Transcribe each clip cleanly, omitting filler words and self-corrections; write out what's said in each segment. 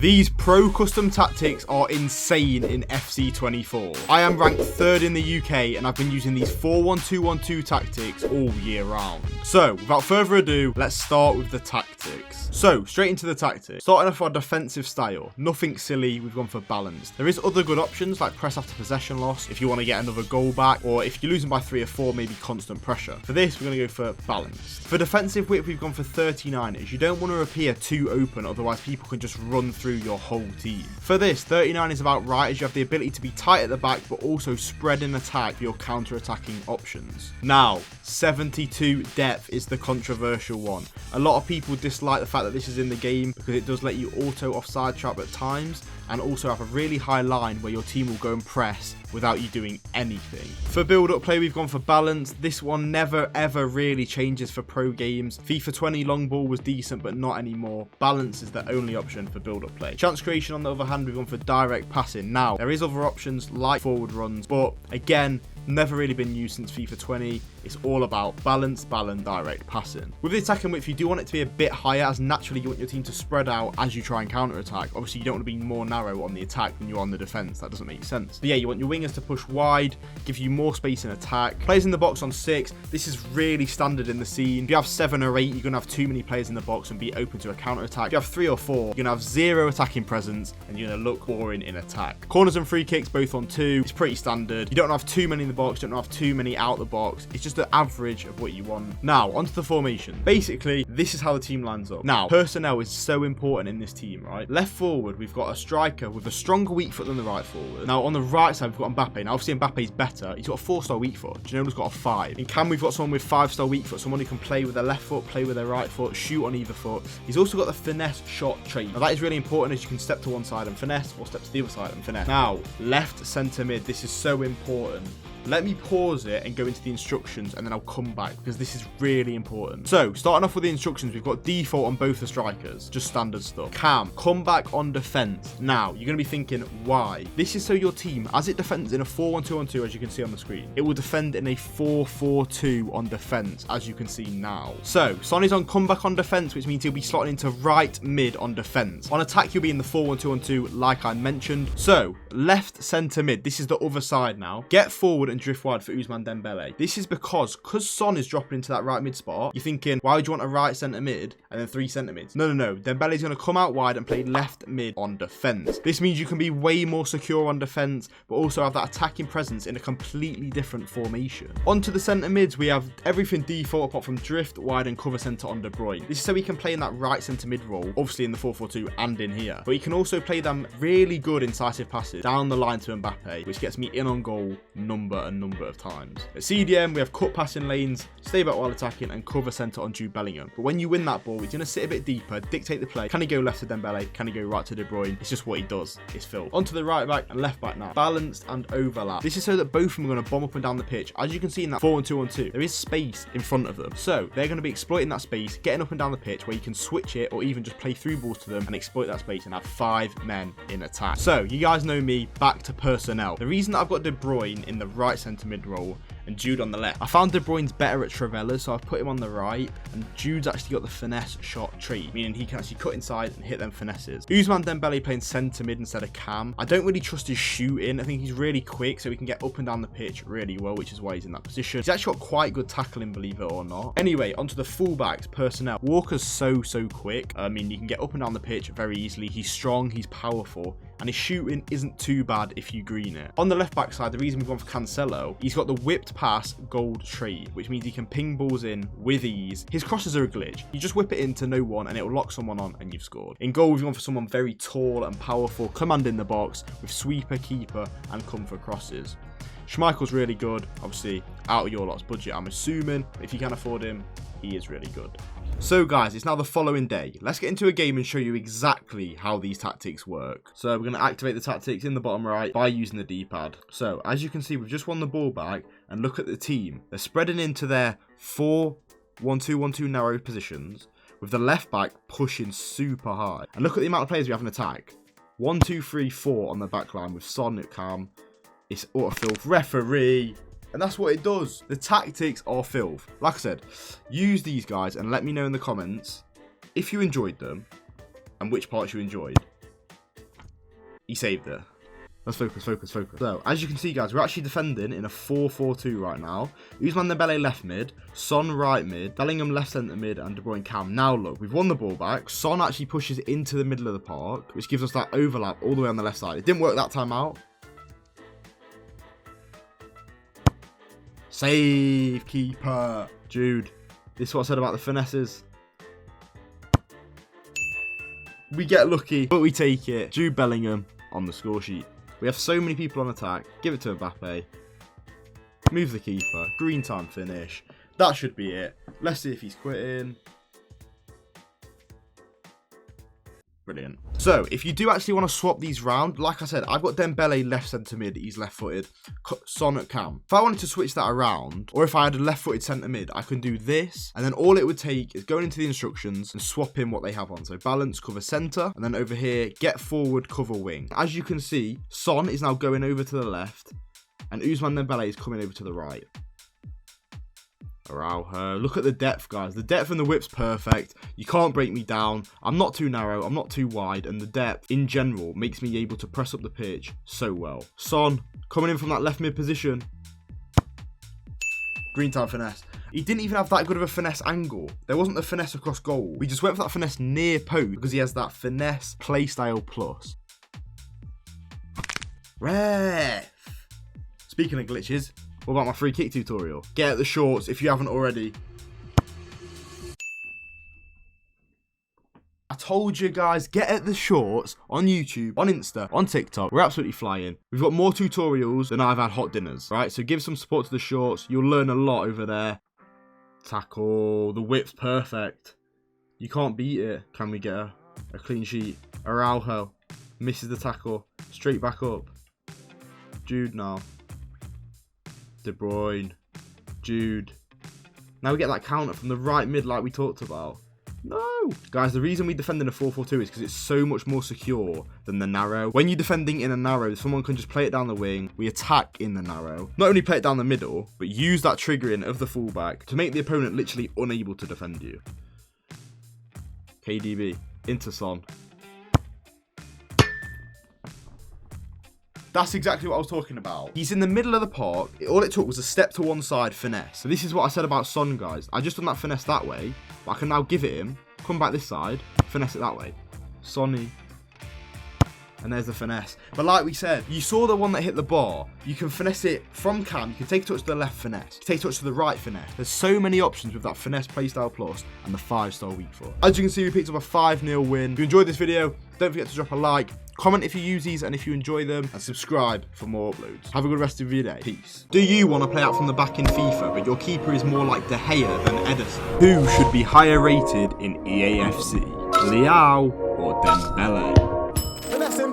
These pro custom tactics are insane in FC24. I am ranked 3rd in the UK and I've been using these 4-1-2-1-2 tactics all year round. So without further ado, let's start with the tactics. So straight into the tactics. Starting off our defensive style, nothing silly, we've gone for balanced. There is other good options like press after possession loss if you want to get another goal back, or if you're losing by 3 or 4, maybe constant pressure. For this, we're going to go for balanced. For defensive width, we've gone for 39, as you don't want to appear too open, otherwise people can just run through your whole team. For this, 39 is about right, as you have the ability to be tight at the back but also spread in attack for your counter-attacking options. Now, 72 depth is the controversial one. A lot of people dislike the fact that this is in the game because it does let you auto offside trap at times, and also have a really high line where your team will go and press without you doing anything. For build-up play, we've gone for balance. This one never ever really changes for pro games. FIFA 20 long ball was decent, but not anymore. Balance is the only option for build-up play. Chance creation, on the other hand, we've gone for direct passing. Now, there is other options like forward runs, but again, never really been used since FIFA 20. It's all about balance, direct passing. With the attacking width, you do want it to be a bit higher, as naturally you want your team to spread out as you try and counter-attack. Obviously, you don't want to be more narrow on the attack than you are on the defense. That doesn't make sense. But yeah, you want your wingers to push wide, give you more space in attack. Players in the box on 6. This is really standard in the scene. If you have 7 or 8, you're going to have too many players in the box and be open to a counter-attack. If you have 3 or 4, you're going to have 0 attacking presence and you're going to look boring in attack. Corners and free kicks both on 2. It's pretty standard. You don't have too many in the box, you don't have too many out the box. It's just the average of what you want. Now, onto the formation. Basically, this is how the team lines up. Now, personnel is so important in this team, right? Left forward, we've got a striker with a stronger weak foot than the right forward. Now, on the right side, we've got Mbappe. Now, obviously, Mbappe's better. He's got a 4-star weak foot. Ginola's got a 5. In Cam, we've got someone with 5-star weak foot, someone who can play with their left foot, play with their right foot, shoot on either foot. He's also got the finesse shot trait. Now, that is really important, as you can step to one side and finesse, or step to the other side and finesse. Now, left centre mid. This is so important. Let me pause it and go into the instructions, and then I'll come back because this is really important. So, starting off with the instructions, we've got default on both the strikers, just standard stuff. Cam, come back on defense. Now, you're going to be thinking, why? This is so your team, as it defends in a 4-1-2-1-2, as you can see on the screen, it will defend in a 4-4-2 on defense, as you can see now. So, Son is on comeback on defense, which means he'll be slotting into right mid on defense. On attack, he'll be in the 4-1-2-1-2, like I mentioned. So, left centre mid, this is the other side now. Get forward and drift wide for Ousmane Dembele. This is because Son is dropping into that right mid spot. You're thinking, why would you want a right centre mid and then 3 centre mids? No. Dembele's going to come out wide and play left mid on defense. This means you can be way more secure on defense, but also have that attacking presence in a completely different formation. Onto the centre mids, we have everything default apart from drift wide and cover centre on De Bruyne. This is so he can play in that right centre mid role, obviously in the 4-4-2 and in here. But he can also play them really good incisive passes down the line to Mbappe, which gets me in on goal number of times. At CDM, we have cut passing lanes, stay back while attacking, and cover centre on Jude Bellingham. But when you win that ball, he's going to sit a bit deeper, dictate the play. Can he go left to Dembele? Can he go right to De Bruyne? It's just what he does. It's Phil. Onto the right back and left back now. Balanced and overlap. This is so that both of them are going to bomb up and down the pitch. As you can see in that 4-1-2-1-2, there is space in front of them. So they're going to be exploiting that space, getting up and down the pitch where you can switch it or even just play through balls to them and exploit that space and have 5 men in attack. So you guys know me, back to personnel. The reason that I've got De Bruyne in the right centre mid role and Jude on the left, I found De Bruyne's better at Travellas, so I've put him on the right, and Jude's actually got the finesse shot trait, meaning he can actually cut inside and hit them finesses. Ousmane Dembele playing centre mid instead of Cam. I don't really trust his shooting. I think he's really quick, so he can get up and down the pitch really well, which is why he's in that position. He's actually got quite good tackling, believe it or not. Anyway, onto the fullbacks, personnel. Walker's so quick. I mean, you can get up and down the pitch very easily. He's strong, he's powerful, and his shooting isn't too bad if you green it. On the left back side, the reason we've gone for Cancelo, he's got the whipped pass gold trait, which means he can ping balls in with ease. His crosses are a glitch. You just whip it into no one and it will lock someone on and you've scored. In goal, we've gone for someone very tall and powerful, commanding the box with sweeper, keeper, and come for crosses. Schmeichel's really good, obviously out of your lot's budget, I'm assuming. If you can afford him, he is really good. So guys, it's now the following day. Let's get into a game and show you exactly how these tactics work. So we're going to activate the tactics in the bottom right by using the D-pad. So as you can see, we've just won the ball back, and look at the team. They're spreading into their 4-1-2-1-2 narrow positions with the left back pushing super high. And look at the amount of players we have in attack. 1, 2, 3, 4 on the back line with Son at Cam. It's utter filth. Referee. And that's what it does. The tactics are filth. Like I said, use these guys and let me know in the comments if you enjoyed them and which parts you enjoyed. He saved it. Let's focus, focus, focus. So, as you can see, guys, we're actually defending in a 4-4-2 right now. Ousmane Dembele left mid, Son right mid, Bellingham left centre mid, and De Bruyne cam. Now, look, we've won the ball back. Son actually pushes into the middle of the park, which gives us that overlap all the way on the left side. It didn't work that time out. Save, keeper. Jude, this is what I said about the finesses. We get lucky, but we take it. Jude Bellingham on the score sheet. We have so many people on attack. Give it to Mbappe. Move the keeper. Green time finish. That should be it. Let's see if he's quitting. Brilliant. So, if you do actually want to swap these round, like I said, I've got Dembele left centre mid. He's left-footed. Son at cam. If I wanted to switch that around, or if I had a left-footed centre mid, I can do this. And then all it would take is going into the instructions and swap in what they have on. So, balance, cover centre. And then over here, get forward, cover wing. As you can see, Son is now going over to the left. And Ousmane Dembele is coming over to the right. Araujo. Look at the depth, guys. The depth and the width's perfect. You can't break me down. I'm not too narrow. I'm not too wide. And the depth, in general, makes me able to press up the pitch so well. Son, coming in from that left mid position. Green time finesse. He didn't even have that good of a finesse angle. There wasn't a finesse across goal. We just went for that finesse near post because he has that finesse playstyle plus. Ref. Speaking of glitches, what about my free kick tutorial? Get at the shorts if you haven't already. I told you guys, get at the shorts on YouTube, on Insta, on TikTok. We're absolutely flying. We've got more tutorials than I've had hot dinners, right? So give some support to the shorts. You'll learn a lot over there. Tackle. The width's perfect. You can't beat it. Can we get a clean sheet? Araujo misses the tackle. Straight back up. Jude now. De Bruyne, Jude. Now we get that counter from the right mid like we talked about. No! Guys, the reason we defend in a 4-4-2 is because it's so much more secure than the narrow. When you're defending in a narrow, someone can just play it down the wing. We attack in the narrow. Not only play it down the middle, but use that triggering of the fullback to make the opponent literally unable to defend you. KDB, into Son. That's exactly what I was talking about. He's in the middle of the park. All it took was a step to one side finesse. So this is what I said about Son, guys. I just done that finesse that way, but I can now give it him, come back this side, finesse it that way. Sonny. And there's the finesse. But like we said, you saw the one that hit the bar. You can finesse it from cam. You can take a touch to the left finesse. You can take a touch to the right finesse. There's so many options with that finesse playstyle plus and the 5-star weak foot. As you can see, we picked up a 5-0 win. If you enjoyed this video, don't forget to drop a like. Comment if you use these and if you enjoy them, and subscribe for more uploads. Have a good rest of your day. Peace. Do you want to play out from the back in FIFA, but your keeper is more like De Gea than Ederson? Who should be higher rated in EAFC? Leao or Dembele? Finesse him.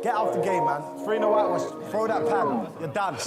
Get out of the game, man. 3-0 whitewash. Throw that pan. You're done.